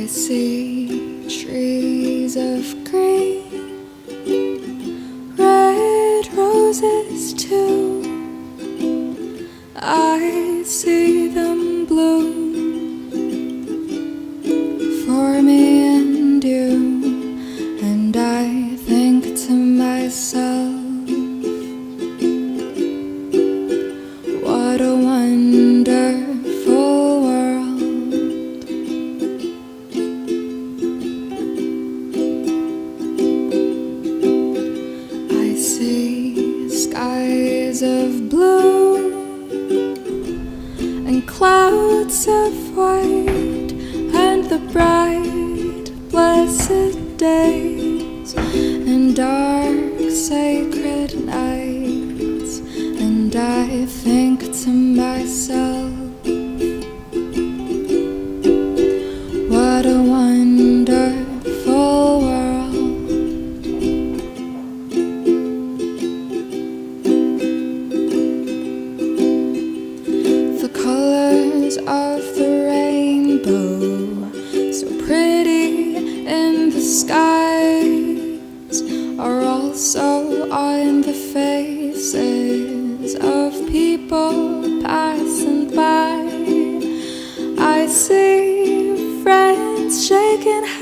see trees of green, red roses too. I see them bloom for me and you, and I think to myself, what a wonderful world. I see skies of blue and clouds of white, and the bright, blessed days and dark, sacred nights. And I think to myself, what a wonderful world. The colors of the rainbow, so pretty in the skies, are also on the faces of people passing by. I see friends shaking hands